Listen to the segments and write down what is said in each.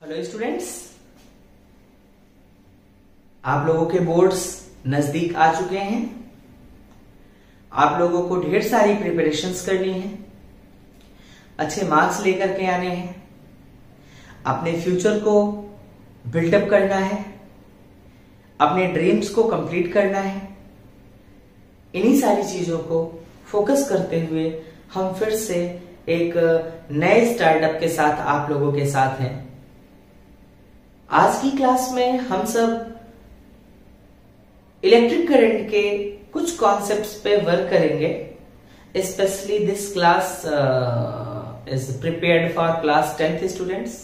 Hello students, आप लोगों के बोर्ड्स नजदीक आ चुके हैं। आप लोगों को ढेर सारी प्रिपरेशंस करनी है, अच्छे मार्क्स लेकर के आने हैं, अपने फ्यूचर को बिल्डअप करना है, अपने ड्रीम्स को कंप्लीट करना है। इन्हीं सारी चीजों को फोकस करते हुए हम फिर से एक नए स्टार्टअप के साथ आप लोगों के साथ हैं। आज की क्लास में हम सब इलेक्ट्रिक करंट के कुछ कॉन्सेप्ट्स पे वर्क करेंगे। Specially this class is prepared for class 10th students.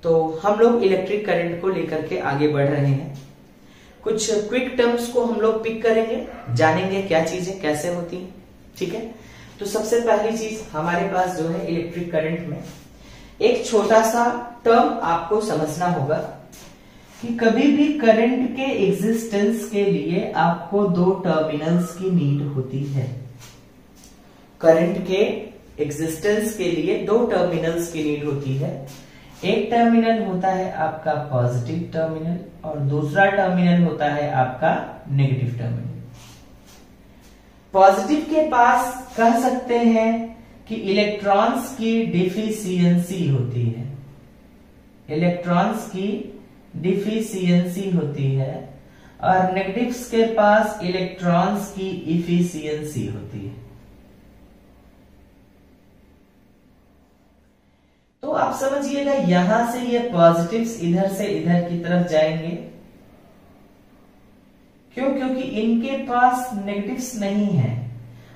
तो हम लोग इलेक्ट्रिक करंट को लेकर के आगे बढ़ रहे हैं। कुछ क्विक टर्म्स को हम लोग पिक करेंगे, जानेंगे क्या चीजें कैसे होती हैं। ठीक है, तो सबसे पहली चीज हमारे पास जो है इलेक्ट्रिक करंट में एक छोटा सा टर्म आपको समझना होगा कि कभी भी करंट के एग्जिस्टेंस के लिए आपको दो टर्मिनल्स की नीड होती है। करंट के एग्जिस्टेंस के लिए दो टर्मिनल्स की नीड होती है। एक टर्मिनल होता है आपका पॉजिटिव टर्मिनल और दूसरा टर्मिनल होता है आपका नेगेटिव टर्मिनल। पॉजिटिव के पास कह सकते हैं कि इलेक्ट्रॉन्स की डिफिशियंसी होती है, इलेक्ट्रॉन्स की डिफिशियंसी होती है, और नेगेटिव्स के पास इलेक्ट्रॉन्स की इफिशियंसी होती है। तो आप समझिएगा, यहां से ये पॉजिटिव्स इधर से इधर की तरफ जाएंगे। क्यों? क्योंकि इनके पास नेगेटिव्स नहीं है,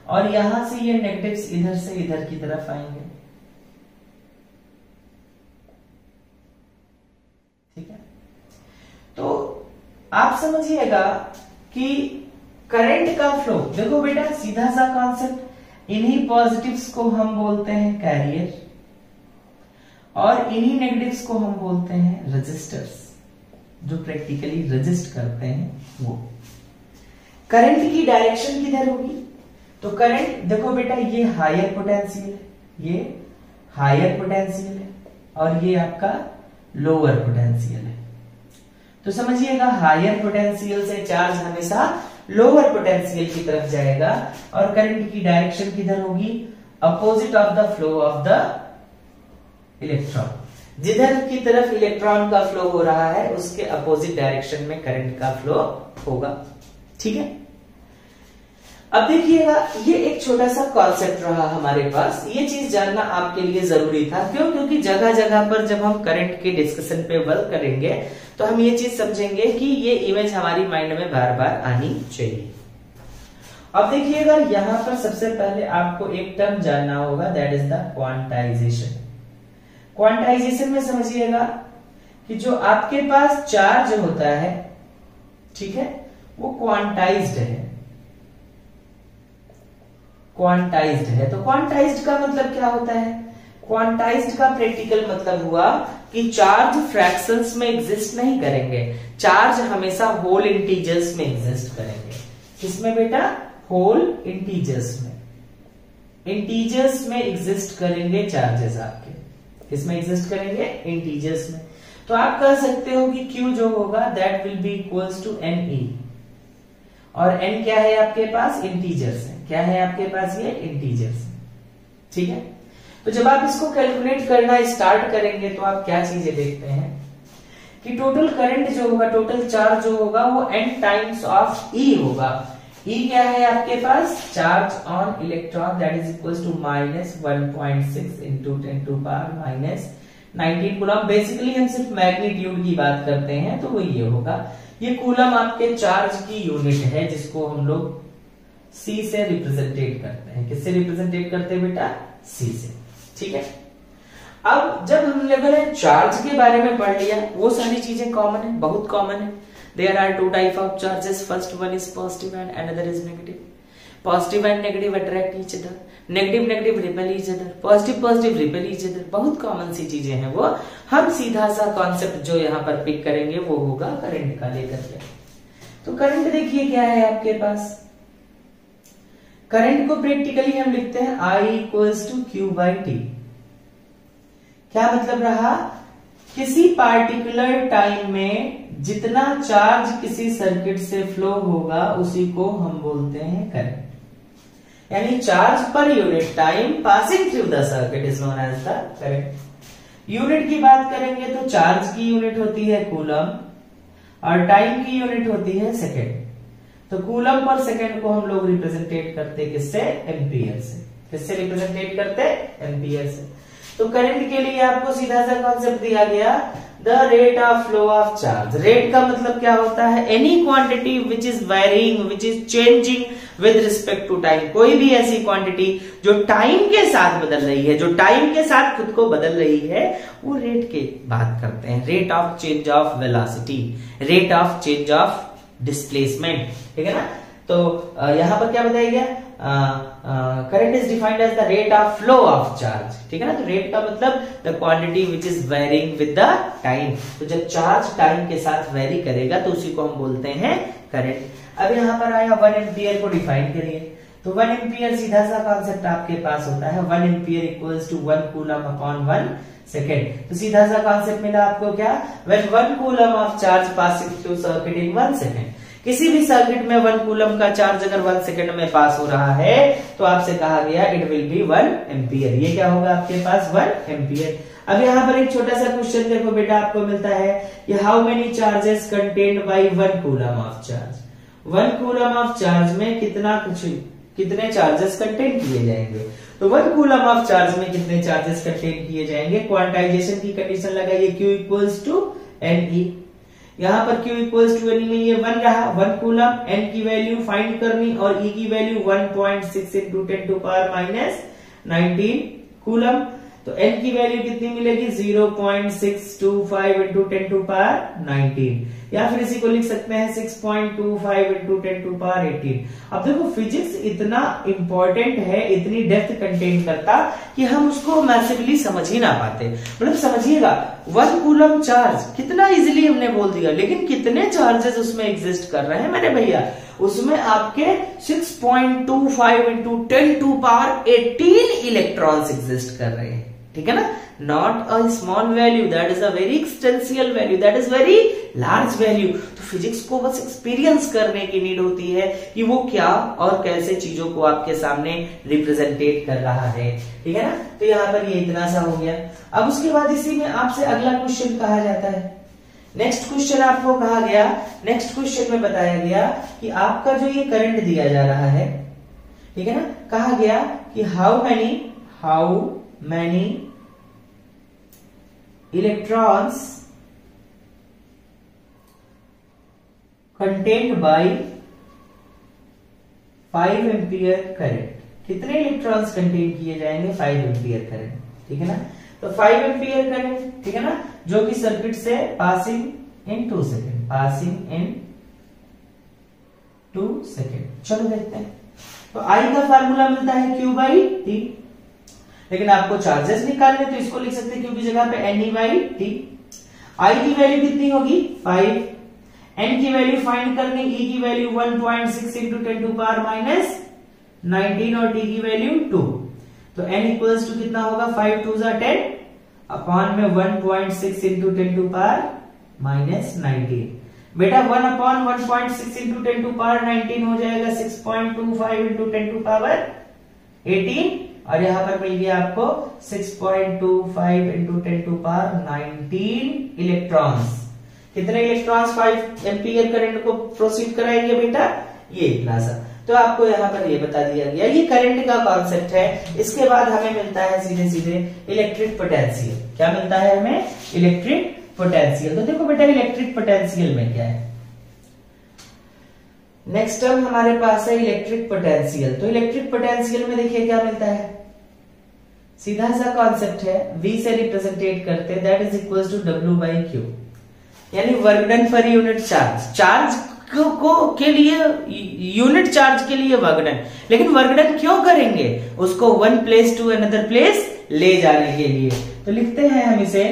और यहां से ये नेगेटिव्स इधर से इधर की तरफ आएंगे। ठीक है, तो आप समझिएगा कि करंट का फ्लो, देखो बेटा सीधा सा कॉन्सेप्ट, इन्हीं पॉजिटिव्स को हम बोलते हैं कैरियर और इन्हीं नेगेटिव्स को हम बोलते हैं रेजिस्टर्स, जो प्रैक्टिकली रेजिस्ट करते हैं वो। करंट की डायरेक्शन किधर होगी? तो करंट देखो बेटा, ये हायर पोटेंशियल है, ये हायर पोटेंशियल है, और ये आपका लोअर पोटेंशियल है। तो समझिएगा, हायर पोटेंशियल से चार्ज हमेशा लोअर पोटेंशियल की तरफ जाएगा, और करंट की डायरेक्शन किधर होगी? Opposite of the flow of the electron. जिधर की तरफ इलेक्ट्रॉन का फ्लो हो रहा है उसके अपोजिट डायरेक्शन में करंट का फ्लो होगा। ठीक है, अब देखिएगा, ये एक छोटा सा कॉन्सेप्ट रहा हमारे पास। ये चीज जानना आपके लिए जरूरी था। क्यों? क्योंकि जगह जगह पर जब हम करंट के डिस्कशन पे वर्क करेंगे तो हम ये चीज समझेंगे कि ये इमेज हमारी माइंड में बार बार आनी चाहिए। अब देखिएगा, यहां पर सबसे पहले आपको एक टर्म जानना होगा, that is the quantization. Quantization में समझिएगा कि जो आपके पास चार्ज होता है, ठीक है, वो क्वांटाइज्ड है। क्वांटाइज्ड है, तो क्वांटाइज्ड का मतलब क्या होता है? क्वांटाइज्ड का प्रैक्टिकल मतलब हुआ कि चार्ज फ्रैक्शंस में एग्जिस्ट नहीं करेंगे, चार्ज हमेशा होल इंटीजर्स में एग्जिस्ट करेंगे। किसमें बेटा? होल इंटीजर्स में, इंटीजर्स में एग्जिस्ट करेंगे चार्जेस आपके। किसमें एग्जिस्ट करेंगे? इंटीजर्स में। तो आप कह सकते हो कि Q जो होगा that will be equals to NE, और N क्या है आपके पास? इंटीजर्स है। क्या है आपके पास? ये इंटीजर्स। ठीक है, तो जब आप इसको कैलकुलेट करना स्टार्ट करेंगे तो आप क्या चीजें देखते हैं कि टोटल करंट जो होगा, टोटल चार्ज जो होगा वो N टाइम्स ऑफ E होगा। E क्या है आपके पास? Charge on electron, that is equals to -1.6 into 10 to power -19 coulomb. Basically हम सिर्फ मैग्नीट्यूड की बात करते हैं तो वो ये होगा। ये कूलम आपके चार्ज की यूनिट है, जिसको हम लोग C से रिप्रेजेंटेट करते हैं। किससे रिप्रेजेंटेट करते हैं बेटा? C से। ठीक है, अब जब हम लोगों ने चार्ज के बारे में पढ़ लिया, वो सारी चीजें कॉमन है, बहुत कॉमन है। There are two type of charges. First one is positive and another is negative. Positive and negative attract each other. Negative repel each other. Positive repel each other. बहुत कॉमन सी चीजें हैं वो। हम सीधा सा कॉन्सेप्ट जो यहाँ पर पिक करेंगे वो होगा करंट का लेकर के। तो करंट देखिए क्या है आपके पास। करंट को प्रैक्टिकली हम लिखते हैं I equals to Q by T. क्या मतलब रहा किसी पार्टिकुलर टाइम में जितना चार्ज किसी सर्किट से फ्लो होगा उसी को हम बोलते हैं करंट। यानी चार्ज पर unit time passing through the circuit is known as the current. Unit की बात करेंगे तो चार्ज की यूनिट होती है कूलम और टाइम की यूनिट होती है सेकेंड। तो कूलम पर सेकेंड को हम लोग रिप्रेजेंटेट करते किससे? एम्पियर से। किससे रिप्रेजेंटेट करते? एम्पियर से। तो करंट के लिए आपको सीधा सा कॉन्सेप्ट दिया गया, the rate of flow of charge. Rate का मतलब क्या होता है? Any quantity which is varying, which is changing with respect to time. कोई भी ऐसी क्वांटिटी जो टाइम के साथ बदल रही है, जो टाइम के साथ खुद को बदल रही है, वो रेट की बात करते हैं। Rate of change of velocity, rate of change of displacement, ठीक है ना। तो यहां पर क्या बताया गया? Current is defined as the rate of flow of charge, ठीक है ना। तो रेट का मतलब the quantity which is varying with the time. तो जब चार्ज टाइम के साथ वेरी करेगा तो उसी को हम बोलते हैं करंट। अब यहां पर आया 1 एम्पियर को डिफाइन करिए। तो 1 एम्पियर सीधा सा कॉन्सेप्ट आपके पास होता है 1 ampere equals to 1 coulomb upon 1 second. तो सीधा सा कॉन्सेप्ट मिला आपको क्या? When 1 coulomb of charge passing through circuit in 1 second. किसी भी सर्किट में 1 कूलम का चार्ज अगर 1 सेकेंड में पास हो रहा है तो आपसे कहा गया इट विल बी 1 एम्पियर। ये क्या होगा आपके पास? 1 एम्पियर। अब यहाँ पर एक छोटा सा क्वेश्चन देखो बेटा, आपको मिलता है कि how many charges contained by 1 coulomb of charge. 1 coulomb of charge में कितने चार्जेस कंटेन किए जाएंगे? तो 1 कूलम ऑफ चार्ज में कितने चार्जेस कंटेन किए जाएंगे? क्वांटाइजेशन की कंडीशन लगाइए, Q इक्वल्स टू NE। यहां पर Q इक्वल्स टू NE में ये 1 रहा, 1 कूलम। N की वैल्यू फाइंड करनी और E की value 1.6 into 10 to power minus 19 coulomb. तो N की वैल्यू कितनी मिलेगी? 0.625 इंटू 10 टू पावर 19, या फिर इसी को लिख सकते हैं 6.25 इंटू 10 टू पावर 18। अब देखो फिजिक्स इतना इंपॉर्टेंट है, इतनी डेप्थ कंटेन करता कि हम उसको मैसिवली समझ ही ना पाते। मतलब समझिएगा 1 कूलम चार्ज कितना इजीली हमने बोल दिया, लेकिन कितने चार्जेस उसमें एग्जिस्ट कर रहे हैं मेरे भैया? उसमें आपके 6.25 into 10 to power 18 electrons exist कर रहे हैं, ठीक है ना। Not a small value, that is a very existential value, that is very large value. तो फिजिक्स को बस एक्सपीरियंस करने की नीड होती है कि वो क्या और कैसे चीजों को आपके सामने रिप्रेजेंटेट कर रहा है, ठीक है ना। तो यहाँ पर ये इतना सा हो गया। अब उसके बाद इसी में आपसे अगला क्वेश्चन कहा जाता है। नेक्स्ट क्वेश्चन आपको कहा गया, नेक्स्ट क्वेश्चन में बताया गया कि आपका जो ये करंट दिया जा रहा है, ठीक है ना, कहा गया कि how many electrons contained by 5 ampere current. कितने इलेक्ट्रॉन्स कंटेन किए जाएंगे? 5 एम्पियर करंट, ठीक है ना। तो 5 एम्पियर करंट, ठीक है ना, जो कि सर्किट से passing in 2 second, passing in 2 second. चलो देखते हैं। तो I का फार्मूला मिलता है Q बाई T, लेकिन आपको चार्जेस निकालने तो इसको लिख सकते हैं Q की जगह पे NE बाई T। I की वैल्यू कितनी होगी? 5। N की वैल्यू फाइंड करनी, E की value 1.6 into 10 to power minus 19 और T की वैल्यू 2। तो N इक्वल्स टू कितना होगा? 5 2 जा 10 अपॉन में 1.6 इंटू 10 टू पावर माइनस 19। बेटा 1 अपॉन 1.6 इंटू 10 टू पावर 19 हो जाएगा 6.25 इंटू 10 टू पावर 18, और यहां पर मिल गया आपको 6.25 इंटू 10 टू पावर 19 इलेक्ट्रॉन्स। कितने इलेक्ट्रॉन्स 5 एम्पियर करंट को प्रोसीड कराएंगे बेटा? ये इतना सा। तो आपको यहाँ पर ये बता दिया गया, ये करंट का कॉन्सेप्ट है। इसके बाद हमें मिलता है सीधे सीधे इलेक्ट्रिक पोटेंशियल। क्या मिलता है हमें? Electric potential. तो देखो बेटा इलेक्ट्रिक पोटेंशियल में क्या है, नेक्स्ट टर्म हमारे पास है इलेक्ट्रिक पोटेंशियल। तो इलेक्ट्रिक पोटेंशियल में देखिए क्या मिलता है, सीधा सा कॉन्सेप्ट है, V से रिप्रेजेंटेट करते हैं, that is equal to W by Q, यानी work done per unit charge. Charge को के लिए यूनिट चार्ज के लिए वर्क डन, लेकिन वर्क डन क्यों करेंगे? उसको one place to another place ले जाने के लिए। तो लिखते हैं हम इसे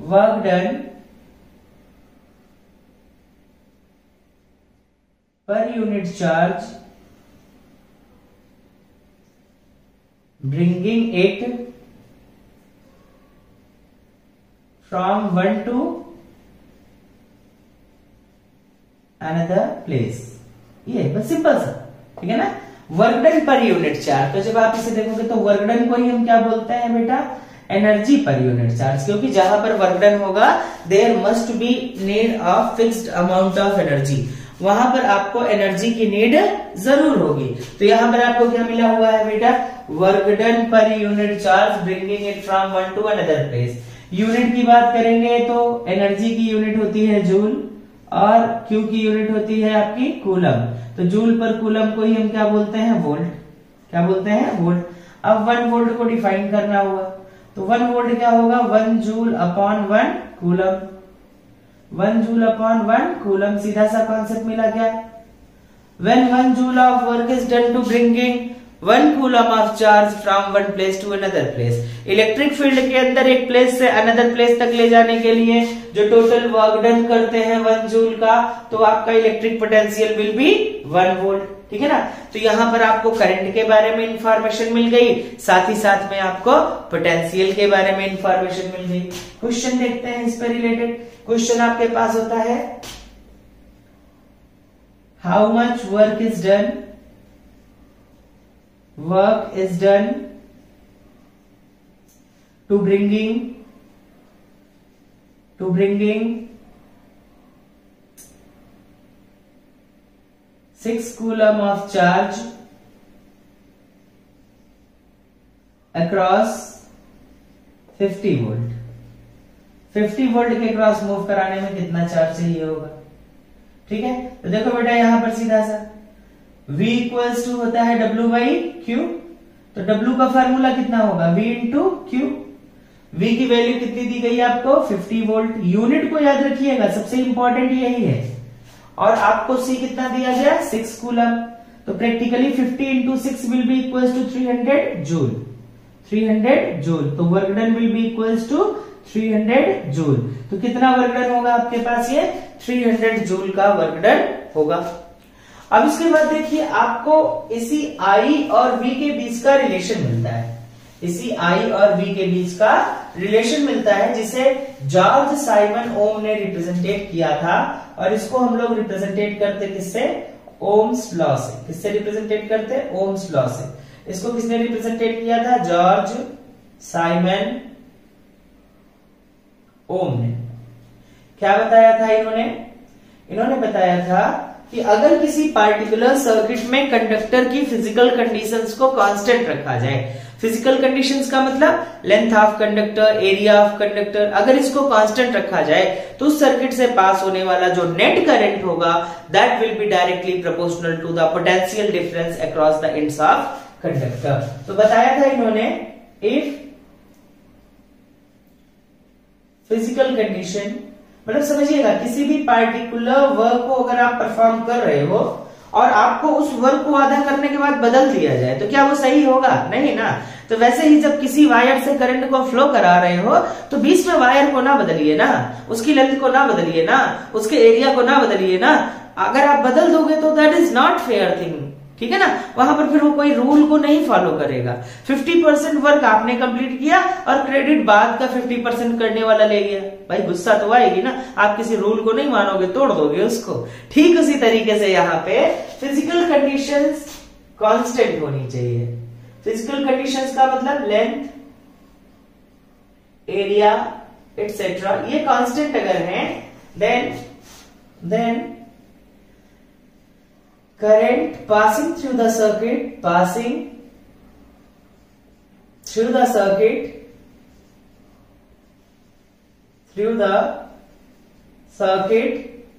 work done per unit charge bringing it from one to another place. ये बस सिंपल सा, ठीक है ना। Work done per unit charge, तो जब आप इसे देखोगे तो वर्क डन को ही हम क्या बोलते हैं बेटा, एनर्जी पर यूनिट चार्ज, क्योंकि जहां पर वर्क डन होगा there must be need of fixed amount of energy, वहां पर आपको एनर्जी की नीड जरूर होगी। तो यहां पर आपको क्या मिला हुआ है बेटा, work done per unit charge bringing it from one to another place. Unit की बात करेंगे तो एनर्जी की यूनिट होती है जूल और क्यू की यूनिट होती है आपकी कूलम। तो जूल पर कूलम को ही हम क्या बोलते हैं, वोल्ट। क्या बोलते हैं, वोल्ट। अब 1 वोल्ट को डिफाइन करना हुआ तो 1 वोल्ट क्या होगा, 1 joule upon 1 coulomb. 1 joule upon 1 coulomb, सीधा सा कॉन्सेप्ट मिला क्या। When 1 joule of work is done to bringing 1 coulomb of charge from one place to another place, electric field के अंदर एक प्लेस से अनदर प्लेस तक ले जाने के लिए जो टोटल वर्क डन करते हैं 1 जूल का, तो आपका electric potential will be 1 volt, ठीक है ना। तो यहां पर आपको करंट के बारे में इंफॉर्मेशन मिल गई, साथ ही साथ में आपको पोटेंशियल के बारे में इंफॉर्मेशन मिल गई। क्वेश्चन देखते हैं इस पर रिलेटेड। क्वेश्चन आपके पास होता है, how much work is done, work is done to bringing 6 coulomb of charge across 50 volt. 50 volt के क्रॉस मूव कराने में कितना चार्ज चाहिए होगा, ठीक है। तो देखो बेटा यहां पर सीधा सा V इक्वल्स टू होता है W बाई Q, तो W का फार्मूला कितना होगा, V इंटू Q। V की वैल्यू कितनी दी गई है आपको, 50 वोल्ट। यूनिट को याद रखिएगा, सबसे इंपॉर्टेंट यही है। और आपको C कितना दिया गया, 6 कूलम। तो practically 50 into 6 will be equals to 300 joule. 300 joule, तो work done will be equals to 300 joule. तो कितना वर्क डन होगा आपके पास, ये 300 जूल का वर्क डन होगा। अब इसके बाद देखिए आपको इसी I और V के बीच का रिलेशन मिलता है। इसी I और V के बीच का रिलेशन मिलता है जिसे जॉर्ज साइमन ओम ने रिप्रेजेंटेट किया था, और इसको हम लोग रिप्रेजेंटेट करते किससे, ओम्स लॉ से। किससे रिप्रेजेंटेट करते, ओम्स लॉ से। इसको किसने रिप्रेजेंटेट किया था, जॉर्ज साइमन ओम ने। क्या बताया था इन्होंने बताया था कि अगर किसी पार्टिकुलर सर्किट में कंडक्टर की फिजिकल कंडीशंस को कांस्टेंट रखा जाए, फिजिकल कंडीशंस का मतलब length of conductor, area of conductor, अगर इसको कांस्टेंट रखा जाए तो उस सर्किट से पास होने वाला जो नेट करंट होगा that will be directly proportional to the potential difference across the ends of conductor. तो बताया था इन्होंने, इफ फिजिकल कंडीशन, मतलब समझिएगा किसी भी पार्टिकुलर वर्क को अगर आप परफॉर्म कर रहे हो और आपको उस वर्क को आधा करने के बाद बदल दिया जाए तो क्या वो सही होगा, नहीं ना। तो वैसे ही जब किसी वायर से करंट को फ्लो करा रहे हो तो बीच में वायर को ना बदलिए ना, उसकी लेंथ को ना बदलिए ना, उसके एरिया को ना बदलिए ना। अगर आप बदल दोगे तो that is not fair thing, ठीक है ना। वहां पर फिर वो कोई रूल को नहीं फॉलो करेगा। 50% वर्क आपने कंप्लीट किया और क्रेडिट बाद का 50% करने वाला ले गया, भाई गुस्सा तो आएगी ना। आप किसी रूल को नहीं मानोगे, तोड़ दोगे उसको। ठीक उसी तरीके से यहाँ पे फिजिकल कंडीशंस कांस्टेंट होनी चाहिए। फिजिकल कंडीशंस का मतलब लेंथ, एरिया एटसेट्रा, ये कांस्टेंट अगर हैं then current passing through the circuit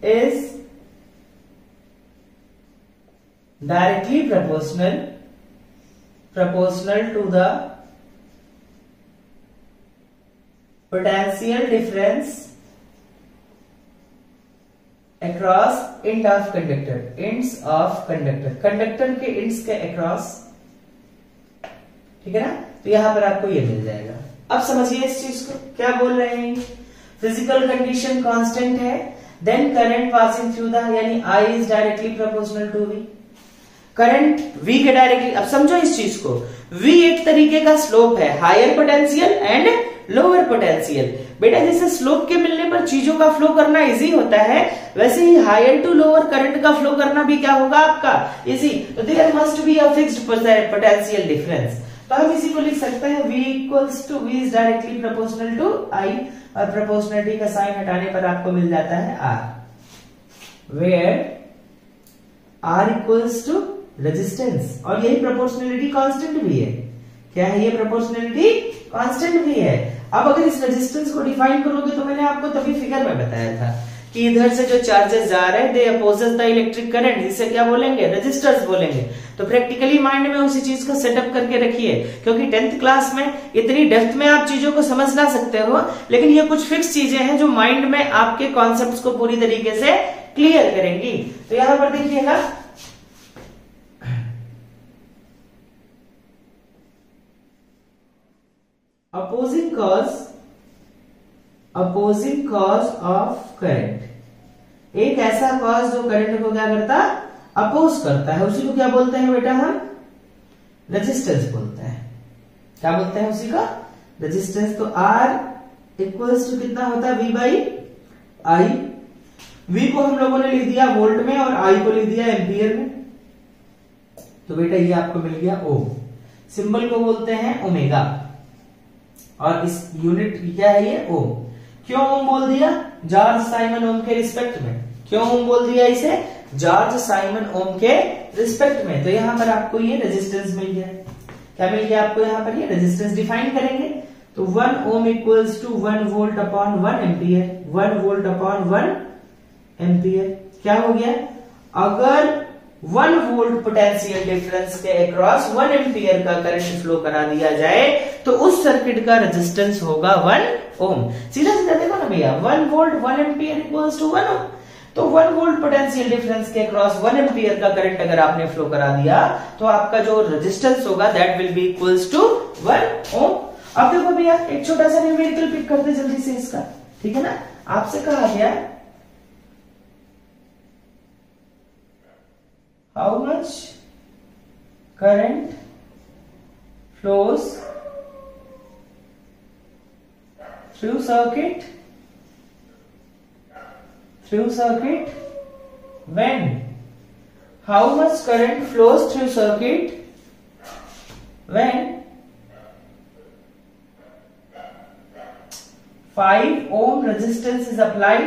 is directly proportional to the potential difference across end of conductor, ends of conductor, conductor के एंड्स के across, ठीक है ना। तो यहां पर आपको ये मिल जाएगा। अब समझिए इस चीज को, क्या बोल रहे हैं, फिजिकल कंडीशन कांस्टेंट है, then current passing through the, यानी I इज directly proportional to V, current V के डायरेक्टली। अब समझो इस चीज को, V एक तरीके का स्लोप है, higher potential end lower potential. बेटा जैसे स्लोप के मिलने पर चीजों का फ्लो करना इजी होता है, वैसे ही हायर टू लोअर करंट का फ्लो करना भी क्या होगा आपका इजी। तो there must be a fixed potential difference. तो हम इसी को लिख सकते हैं V equals to V is directly proportional to I, और प्रोपोर्शनलिटी का साइन हटाने पर आपको मिल जाता है R, where R equals to resistance, और यही प्रोपोर्शनलिटी कांस्टेंट भी है। क्या है ये प्रोपोर्शनलिटी कांस्टेंट भी है। अब अगर इस रेजिस्टेंस को डिफाइन करोगे तो मैंने आपको तभी फिगर में बताया था कि इधर से जो चार्जेस जा रहे हैं दे अपोजेस द इलेक्ट्रिक करंट, इसे क्या बोलेंगे रेजिस्टर्स बोलेंगे। तो प्रैक्टिकली माइंड में उसी चीज को सेटअप करके रखिए, क्योंकि 10th क्लास में इतनी डेप्थ में आप चीजों को समझ ना सकते हो, लेकिन ये कुछ फिक्स चीजें हैं जो माइंड में आपके कॉन्सेप्ट्स को पूरी तरीके से क्लियर करेंगी। तो यहां पर देखिएगा अपोजिंग कॉज ऑफ करंट, एक ऐसा कॉज जो करंट को क्या करता अपोज करता है, उसी को क्या बोलते हैं बेटा हम रेजिस्टेंस बोलते हैं। क्या बोलते हैं उसी का रेजिस्टेंस। तो R इक्वल्स टू कितना होता है V बाई I। V को हम लोगों ने लिख दिया वोल्ट में और I को लिख दिया एम्पियर में। तो बेटा ये आपको मिल गया ओम, सिंबल को बोलते हैं ओमेगा, और इस यूनिट क्या है ये ओम। क्यों ओम बोल दिया जॉर्ज साइमन ओम के रिस्पेक्ट में, क्यों ओम बोल दिया इसे जॉर्ज साइमन ओम के रिस्पेक्ट में। तो यहां पर आपको ये रेजिस्टेंस मिल गया। क्या मिल गया आपको यहाँ पर ये रेजिस्टेंस डिफाइन करेंगे तो 1 ohm equals to 1 volt upon 1 ampere, 1 volt upon 1 ampere. क्या हो गया, अगर 1 वोल्ट पोटेंशियल डिफरेंस के अक्रॉस 1 एम्पियर का करंट फ्लो करा दिया जाए तो उस सर्किट का रेजिस्टेंस होगा 1 ओम। सीधा सीधा देखो ना भैया, 1 वोल्ट 1 एम्पियर इक्वल्स टू 1 ओम। तो 1 वोल्ट पोटेंशियल डिफरेंस के अक्रॉस 1 एम्पियर का करंट अगर आपने फ्लो करा दिया तो आपका जो रेजिस्टेंस होगा that will be equals to 1 ohm. अब देखो भैया एक छोटा सा न्यूमेरिकल पिक करते जल्दी से इसका, ठीक है ना। आपसे कहा गया how much current flows through circuit when, how much current flows through circuit when 5 ohm resistance is applied,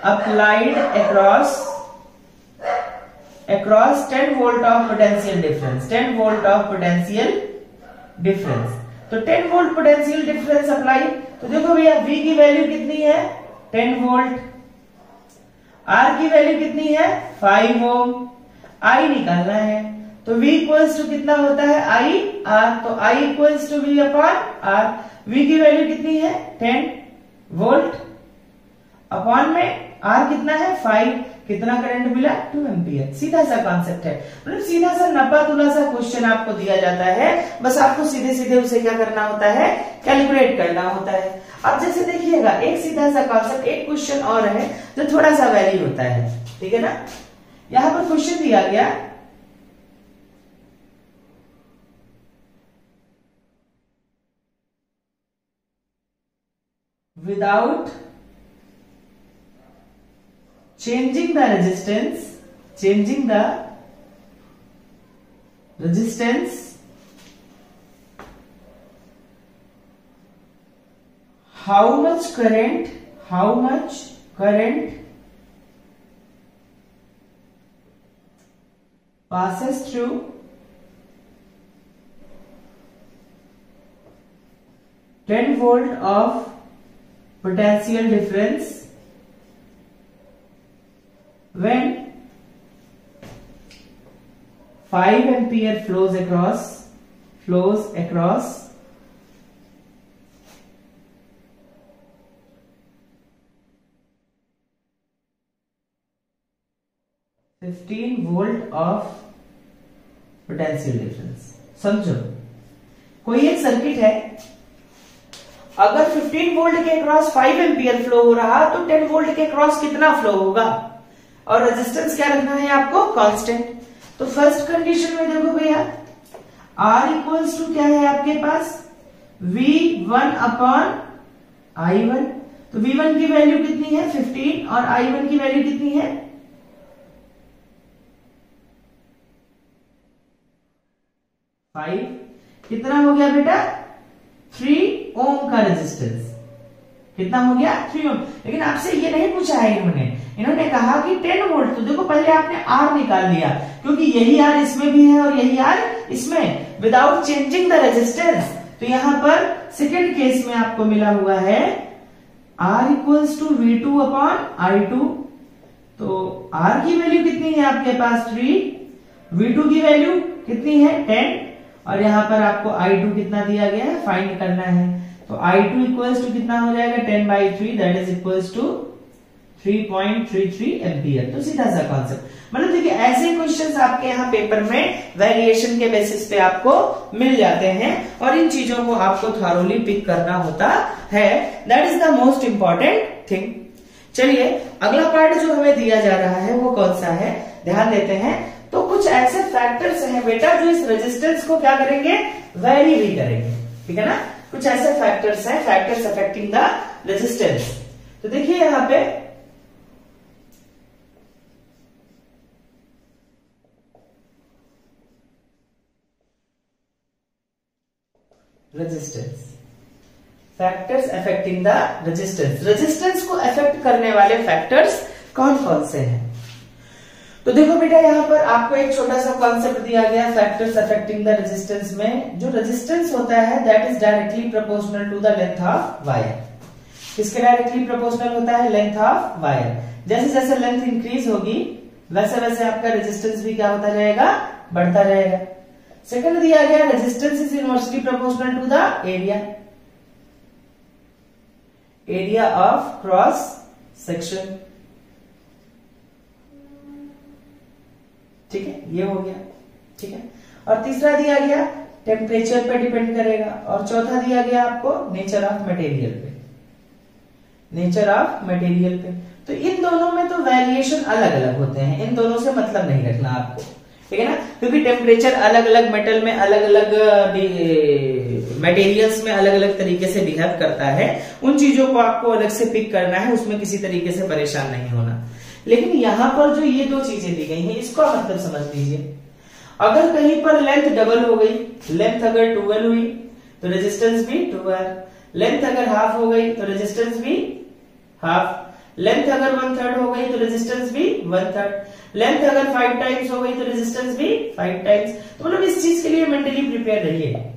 applied across 10 volt of potential difference, 10 volt of potential difference। तो 10 वोल्ट पोटेंशियल डिफरेंस अप्लाई। तो देखो भैया V की value कितनी है 10 volt, R की value कितनी है 5 ओम, I निकालना है तो V इक्वल्स टू कितना होता है I R, तो I equals to V upon R। V की वैल्यू कितनी है 10 वोल्ट अपॉन में R कितना है 5, कितना करंट मिला 2 एम्पियर। सीधा सा कॉन्सेप्ट है, मतलब सीधा सा नपा तुला सा क्वेश्चन आपको दिया जाता है, बस आपको सीधे सीधे उसे क्या करना होता है कैलकुलेट करना होता है। अब जैसे देखिएगा एक सीधा सा कॉन्सेप्ट, एक क्वेश्चन और है जो थोड़ा सा वैरी होता है, ठीक है ना। यहां पर क्वेश्चन दिया गया without changing the resistance how much current passes through 10 volt of potential difference when 5 ampere flows across 15 volt of potential difference. समझो कोई एक सर्किट है, अगर 15 वोल्ट के अक्रॉस 5 एम्पियर फ्लो हो रहा तो 10 वोल्ट के अक्रॉस कितना फ्लो होगा, और रेजिस्टेंस क्या रखना है आपको कांस्टेंट। तो फर्स्ट कंडीशन में देखो भैया R इक्वल्स टू क्या है आपके पास V1 अपॉन I1। तो V1 की वैल्यू कितनी है 15 और I1 की वैल्यू कितनी है 5। कितना हो गया बेटा 3 ओम का रेजिस्टेंस। कितना हो गया 3 ओम। लेकिन आपसे ये नहीं पूछा है इन्होंने कहा कि 10 वोल्ट। तो देखो पहले आपने R निकाल लिया क्योंकि यही R इसमें भी है और यही R इसमें, विदाउट चेंजिंग द रेजिस्टेंस। तो यहां पर सेकेंड केस में आपको मिला हुआ है R equals to V2 upon I2। तो R की वैल्यू कितनी है आपके पास 3, V2 की वैल्यू कितनी है 10 और यहां पर आपको I2 कितना दिया गया है फाइंड करना है। तो I2 इक्वल्स टू कितना हो जाएगा 10/3 that is equals to 3.33 ampere. तो सीधा सा कॉन्सेप्ट। मतलब देखिए ऐसे क्वेश्चंस आपके यहाँ पेपर में वेरिएशन के बेसिस पे आपको मिल जाते हैं और इन चीजों को आपको थॉरोली पिक करना होता है। That is the most important thing. चलिए अगला पार्ट जो हमें दिया जा रहा है वो कौन सा है, ध्यान देते हैं। तो कुछ ऐसे फैक्टर्स हैं बेटा जो इस रेजिस्टेंस को क्या करेंगे, वेरी भी करेंगे, ठीक है ना। कुछ ऐसे फैक्टर्स हैं, फैक्टर्स अफेक्टिंग द रेजिस्टेंस। तो देखिए यहां पे resistance, factors affecting the resistance. Resistance को अफेक्ट करने वाले फैक्टर्स कौन कौन से हैं। तो देखो बेटा यहाँ पर आपको एक छोटा सा कॉन्सेप्ट दिया गया फैक्टर्स अफेक्टिंग द रेजिस्टेंस में। जो रेजिस्टेंस होता है that is directly proportional to the length of wire. किसके डायरेक्टली प्रोपोर्शनल होता है, लेंथ ऑफ वायर। जैसे जैसे लेंथ इंक्रीज होगी वैसे वैसे आपका रेजिस्टेंस भी क्या होता जाएगा, बढ़ता जाएगा। सेकंड दिया गया resistance is inversely proportional to the area, area of cross section, ठीक है, ये हो गया, ठीक है। और तीसरा दिया गया टेम्परेचर पे डिपेंड करेगा और चौथा दिया गया आपको नेचर ऑफ मटेरियल पे, नेचर ऑफ मटेरियल पे। तो इन दोनों में तो वेरिएशन अलग अलग होते हैं, इन दोनों से मतलब नहीं रखना आपको, ठीक है ना, क्योंकि टेम्परेचर अलग अलग मेटल में अलग अलग मटेरियल्स में अलग अलग तरीके से बिहेव करता है। उन चीजों को आपको अलग से पिक करना है, उसमें किसी तरीके से परेशान नहीं होना। लेकिन यहां पर जो ये दो चीजें दी गई हैं इसका मतलब समझ लीजिए। अगर कहीं पर लेंथ डबल हो गई, लेंथ अगर 12 हुई तो रेजिस्टेंस भी 2R, लेंथ अगर हाफ हो गई तो रेजिस्टेंस भी हाफ, लेंथ अगर 1/3 हो गई तो रेजिस्टेंस भी 1/3, लेंथ अगर 5 टाइम्स हो गई तो रेजिस्टेंस भी 5 टाइम्स। तो मतलब इस चीज के लिए मेंटली प्रिपेयर रहिए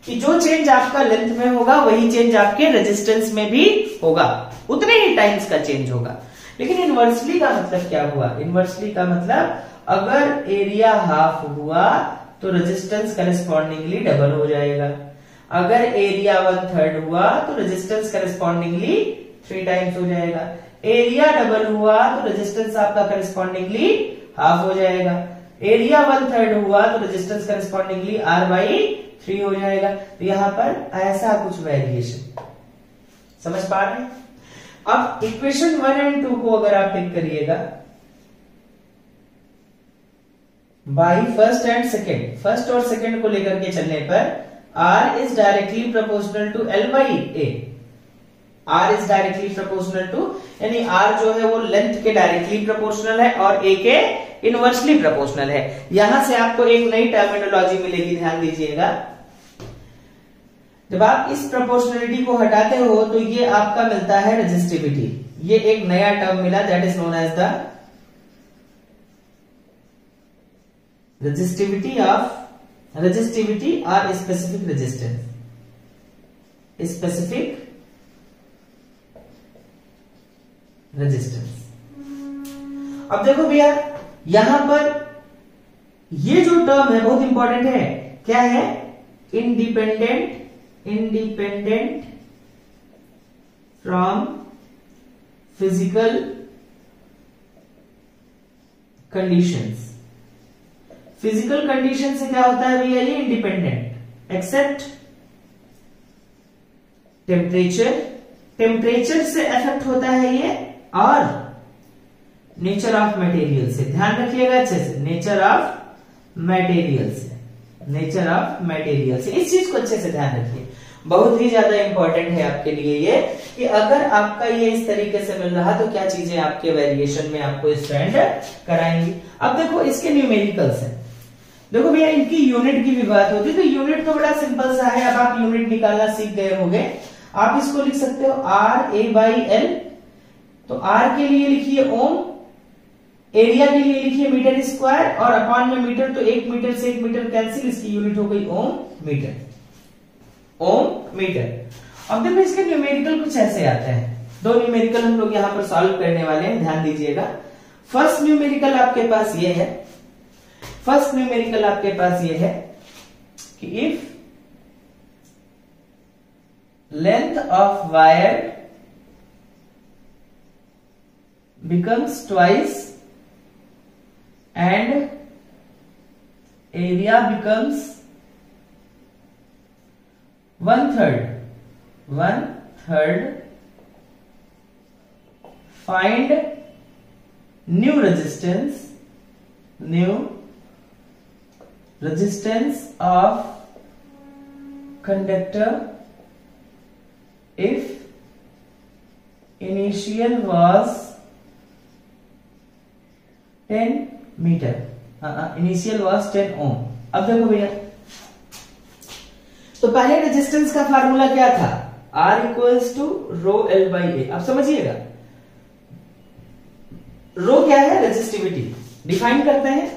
कि जो चेंज आपका लेंथ में होगा वही चेंज आपके रेजिस्टेंस में भी होगा, उतने ही टाइम्स का चेंज होगा। लेकिन इनवर्सली का मतलब क्या हुआ, इनवर्सली का मतलब अगर एरिया हाफ हुआ तो रेजिस्टेंस करेस्पॉन्डिंगली डबल हो जाएगा, अगर एरिया 1/3 हुआ तो रेजिस्टेंस करेस्पॉन्डिंगली 3 टाइम्स हो जाएगा, एरिया डबल हुआ तो रेजिस्टेंस आपका करेस्पॉन्डिंगली हाफ हो जाएगा, एरिया 1/3 हुआ तो रेजिस्टेंस करेस्पॉन्डिंगली R/3 हो जाएगा। तो यहां पर ऐसा कुछ वेरिएशन समझ पा रहे हैं। अब इक्वेशन 1 और 2 को अगर आप पिक करिएगा by first and second, first और सेकेंड को लेकर के चलने पर R is directly proportional to L/A, R is directly proportional to, यानी R जो है वो लेंथ के डायरेक्टली प्रोपोर्शनल है और A के इनवर्सली प्रोपोर्शनल है। यहां से आपको एक नई टर्मिनोलॉजी मिलेगी, ध्यान दीजिएगा। जब आप इस प्रोपोर्शनलिटी को हटाते हो तो ये आपका मिलता है रेजिस्टिविटी, ये एक नया टर्म मिला that is known as the resistivity of resistivity और स्पेसिफिक रेजिस्टेंस, स्पेसिफिक रेजिस्टेंस। अब देखो भैया यहां पर ये जो टर्म है बहुत इंपॉर्टेंट है, क्या है, independent, independent from physical conditions. Physical condition से क्या होता है भैया, ये इंडिपेंडेंट एक्सेप्ट टेम्परेचर, टेम्परेचर से इफेक्ट होता है ये, और नेचर ऑफ मटेरियल से, ध्यान रखिएगा अच्छे से, नेचर ऑफ मटेरियल से, नेचर ऑफ मटेरियल। इस चीज को अच्छे से ध्यान रखिए, बहुत ही ज्यादा इंपॉर्टेंट है आपके लिए ये कि अगर आपका ये इस तरीके से मिल रहा तो क्या चीजें आपके वेरिएशन में आपको स्टैंड कराएंगी। अब देखो इसके न्यूमेरिकल्स हैं, देखो भैया इनकी यूनिट की भी बात होती है तो यूनिट तो बड़ा सिंपल सा है, अब आप यूनिट निकालना सीख गए होंगे। आप इसको लिख सकते हो RA/L, तो R के लिए लिखिए ओम, एरिया के लिए लिखिए मीटर स्क्वायर और अपॉन में मीटर, तो 1 मीटर से 1 मीटर कैंसिल, इसकी यूनिट हो गई ओम मीटर, ओम मीटर। अब देखो इसके न्यूमेरिकल कुछ ऐसे आते हैं, दो न्यूमेरिकल हम लोग यहां पर सॉल्व करने वाले हैं, ध्यान दीजिएगा। फर्स्ट न्यूमेरिकल आपके पास ये है, फर्स्ट न्यूमेरिकल आपके पास ये है कि if length of wire becomes twice and area becomes 1/3, find new resistance of conductor if initial was 10 metre, initial was 10 ohm. अब देखो भैया, तो पहले रेजिस्टेंस का फार्मूला क्या था, R equals to rho L by A. अब समझिएगा, रो क्या है, रेजिस्टिविटी। डिफाइन करते हैं,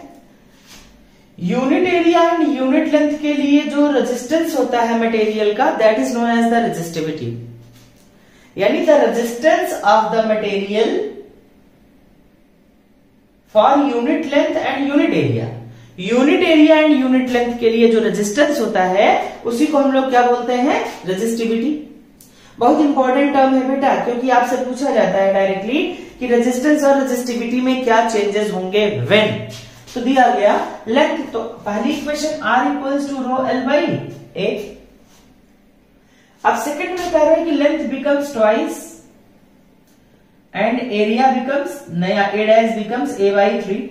unit area and unit length के लिए जो रेजिस्टेंस होता है मटेरियल का, that is known as the resistivity, यानी the resistance of the material for unit length and unit area. Unit area and unit length के लिए जो रेजिस्टेंस होता है उसी को हम लोग क्या बोलते हैं, रेजिस्टिविटी। बहुत इंपॉर्टेंट टर्म है बेटा, क्योंकि आपसे पूछा जाता है डायरेक्टली कि रेजिस्टेंस और रेजिस्टिविटी में क्या चेंजेस होंगे व्हेन। तो दिया गया लेंथ, तो पहली equation R equals to rho L by A. अब सेकंड में कह रहे हैं कि length becomes twice and area becomes, नया A डैश बिकम्स A/3।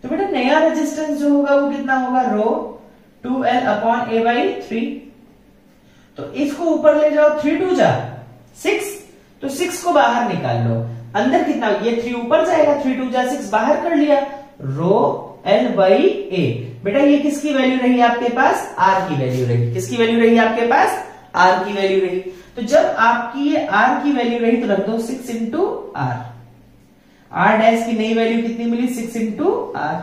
तो बेटा नया रेजिस्टेंस जो होगा वो कितना होगा, रो 2L अपॉन A/3। तो इसको ऊपर ले जाओ, 3 2 जा 6, तो 6 को बाहर निकाल लो, अंदर कितना, ये 3 ऊपर जाएगा, 3 2 जा 6 बाहर कर लिया, रो L बाई ए। बेटा ये किसकी वैल्यू रही आपके पास, R की वैल्यू रही। किसकी वैल्यू रही आपके पास, R की वैल्यू रही। तो जब आपकी ये R की वैल्यू रही तो रख दो 6 इंटू R। R डैश की नई वैल्यू कितनी मिली, 6 इंटू R,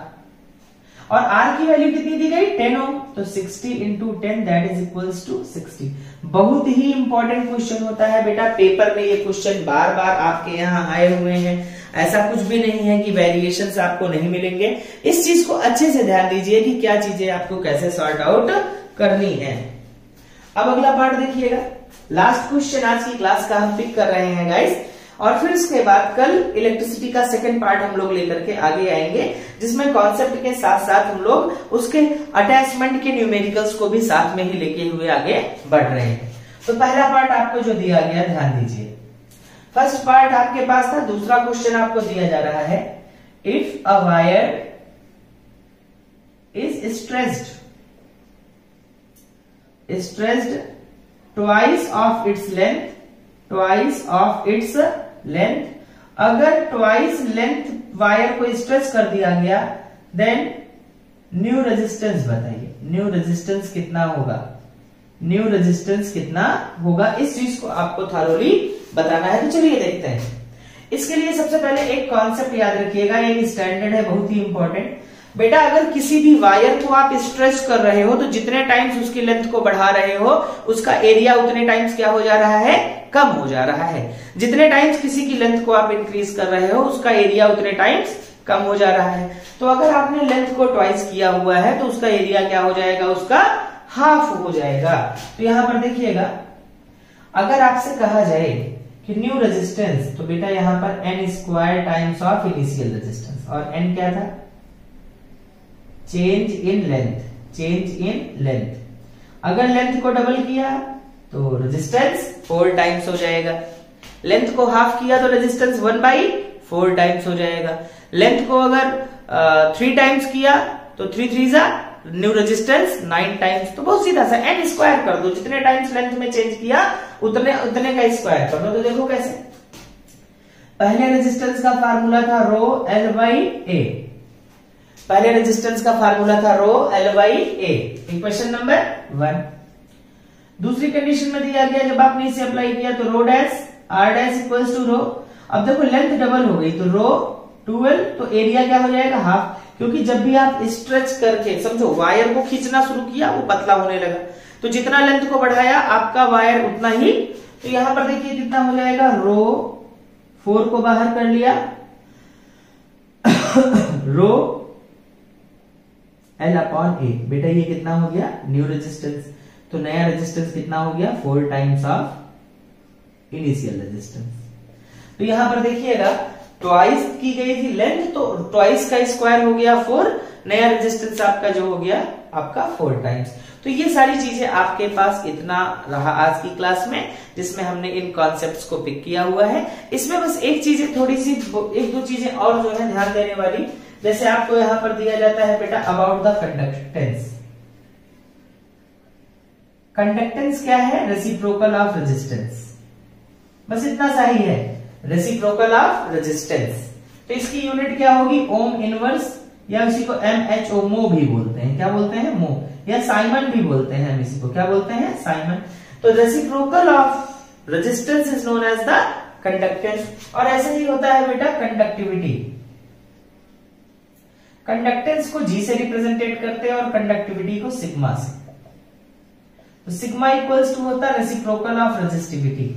और R की वैल्यू कितनी दी गई, 10 ओम, तो 60 into 10 that is equals to 60। बहुत ही इंपॉर्टेंट क्वेश्चन होता है बेटा, पेपर में ये क्वेश्चन बार बार आपके यहाँ आए हुए हैं, ऐसा कुछ भी नहीं है कि वेरिएशंस आपको नहीं मिलेंगे। इस चीज को अच्छे से ध्यान दीजिए कि क्या चीजें आपको कैसे सॉर्ट आउट करनी है। अब अगला पार्ट देखिएगा, लास्ट क्वेश्चन आज की क्लास का हम पिक कर रहे हैं गाइस, और फिर उसके बाद कल इलेक्ट्रिसिटी का सेकंड पार्ट हम लोग लेकर के आगे आएंगे, जिसमें कॉन्सेप्ट के साथ साथ हम लोग उसके अटैचमेंट के न्यूमेरिकल्स को भी साथ में ही लेके हुए आगे बढ़ रहे हैं। तो पहला पार्ट आपको जो दिया गया, ध्यान दीजिए, फर्स्ट पार्ट आपके पास था, दूसरा क्वेश्चन आपको दिया जा रहा है, if a wire is stressed twice of its length, अगर ट्वाइस लेंथ वायर को स्ट्रेच कर दिया गया, देन न्यू रेजिस्टेंस बताइए, न्यू रेजिस्टेंस कितना होगा, न्यू रेजिस्टेंस कितना होगा, इस चीज को आपको थॉरोली बताना है। तो चलिए देखते हैं। इसके लिए सबसे पहले एक कॉन्सेप्ट याद रखिएगा, एक स्टैंडर्ड है बहुत ही इंपॉर्टेंट। बेटा अगर किसी भी वायर को आप स्ट्रेच कर रहे हो तो जितने टाइम्स उसकी लेंथ को बढ़ा रहे हो उसका एरिया उतने टाइम्स क्या हो जा रहा है, कम हो जा रहा है। जितने टाइम्स किसी की लेंथ को आप इंक्रीज कर रहे हो उसका एरिया उतने टाइम्स कम हो जा रहा है। तो अगर आपने लेंथ को ट्वाइस किया हुआ है तो उसका एरिया क्या हो जाएगा, उसका हाफ हो जाएगा। तो यहां पर देखिएगा, अगर आपसे कहा जाए कि न्यू रेजिस्टेंस, तो बेटा यहां पर n square times of initial resistance, और n क्या था, चेंज इन लेंथ। अगर लेंथ को डबल किया तो रेजिस्टेंस 4 टाइम्स हो जाएगा, लेंथ को हाफ किया तो रेजिस्टेंस 1/4 टाइम्स हो जाएगा, लेंथ को अगर 3 टाइम्स किया तो 3 3 जा न्यू रेजिस्टेंस 9 टाइम्स। तो बहुत सीधा सा, n स्क्वायर कर दो, जितने टाइम्स लेंथ में चेंज किया उतने का स्क्वायर कर दो। तो देखो कैसे, पहले रेजिस्टेंस का फार्मूला था रो एल बाई ए, पहले रेजिस्टेंस का फार्मूला था rho L by A, equation number 1। दूसरी कंडीशन में दिया गया, जब आपने इसे अप्लाई किया तो rho dash R dash equals to rho. अब देखो लेंथ डबल हो गई तो रो 12, तो एरिया क्या हो जाएगा हाफ, क्योंकि जब भी आप स्ट्रेच करके समझो वायर को खींचना शुरू किया वो पतला होने लगा, तो जितना लेंथ को बढ़ाया आपका वायर उतना ही। तो यहां पर देखिए कितना हो जाएगा, रो 4 को बाहर कर लिया, रो एल अपॉन ए, बेटा ये कितना हो गया न्यू रेजिस्टेंस, तो नया रेजिस्टेंस कितना हो गया 4 टाइम्स ऑफ इनिशियल रेजिस्टेंस। तो यहां पर देखिएगा ट्वाइस की गई थी लेंथ, तो ट्वाइस का स्क्वायर हो गया 4, नया रेजिस्टेंस आपका जो हो गया आपका 4 टाइम्स। तो ये सारी चीजें आपके पास इतना रहा आज की क्लास में, जिसमें हमने इन कॉन्सेप्ट्स को पिक किया हुआ है। इसमें बस एक चीजें थोड़ी सी, एक दो चीजें और जो है ध्यान देने वाली, जैसे आपको यहां पर दिया जाता है बेटा अबाउट द कंडक्टेंस। कंडक्टेंस क्या है, रेसिप्रोकल ऑफ रेजिस्टेंस, बस इतना सा ही है, रेसिप्रोकल ऑफ रेजिस्टेंस। तो इसकी यूनिट क्या होगी, ओम इनवर्स, या इसी को MHO मो भी बोलते हैं, क्या बोलते हैं मो, या साइमन भी बोलते हैं, हम इसी को क्या बोलते हैं साइमन। तो reciprocal of resistance is known as the conductance. और ऐसे ही होता है बेटा कंडक्टिविटी, कंडक्टेंस को G से रिप्रेजेंटेट करते हैं और कंडक्टिविटी को सिग्मा से। तो सिग्मा इक्वल्स टू होता है रेसिप्रोकल ऑफ रेजिस्टिविटी,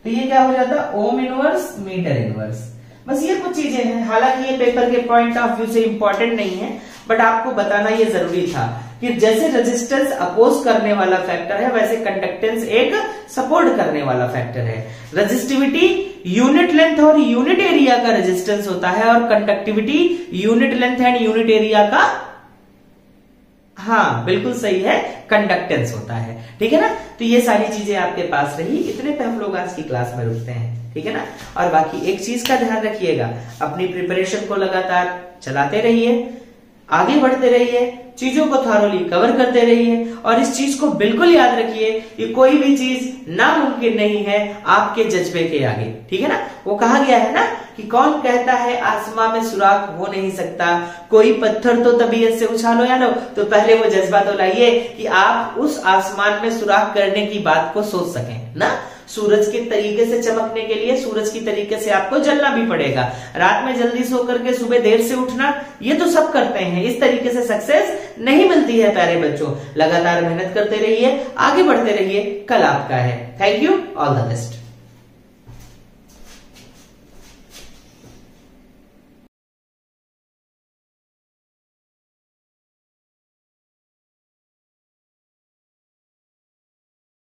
तो ये क्या हो जाता है ओम इनवर्स मीटर इनवर्स। बस ये कुछ चीजें हैं, हालांकि ये पेपर के पॉइंट ऑफ व्यू से इंपॉर्टेंट नहीं है, बट आपको बताना ये जरूरी था कि जैसे रेजिस्टेंस अपोज करने वाला फैक्टर है, वैसे कंडक्टेंस एक सपोर्ट करने वाला फैक्टर है। रेजिस्टिविटी यूनिट लेंथ और यूनिट एरिया का रेजिस्टेंस होता है, और conductivity unit length and unit area का, हाँ बिल्कुल सही है, कंडक्टेंस होता है। ठीक है ना, तो ये सारी चीजें आपके पास रही, इतने पे हम लोग आज की क्लास में रुकते हैं। ठीक है ना, और बाकी एक चीज का ध्यान रखिएगा, अपनी प्रिपरेशन को लगातार चलाते रहिए, आगे बढ़ते रहिए, चीजों को थॉरोली कवर करते रहिए, और इस चीज को बिल्कुल याद रखिए कि कोई भी चीज नामुमकिन नहीं है आपके जज्बे के आगे। ठीक है ना, वो कहा गया है ना कि कौन कहता है आसमां में सुराख हो नहीं सकता, कोई पत्थर तो तबीयत से उछालो या लो। तो पहले वो जज्बा तो लाइए कि आप उस आसमान में सुराख करने की बात को सोच सकें ना। सूरज के तरीके से चमकने के लिए सूरज की तरीके से आपको जलना भी पड़ेगा, रात में जल्दी सो करके सुबह देर से उठना, ये तो सब करते हैं, इस तरीके से सक्सेस नहीं मिलती है प्यारे बच्चों। लगातार मेहनत करते रहिए, आगे बढ़ते रहिए, कल आपका है। Thank you, all the best.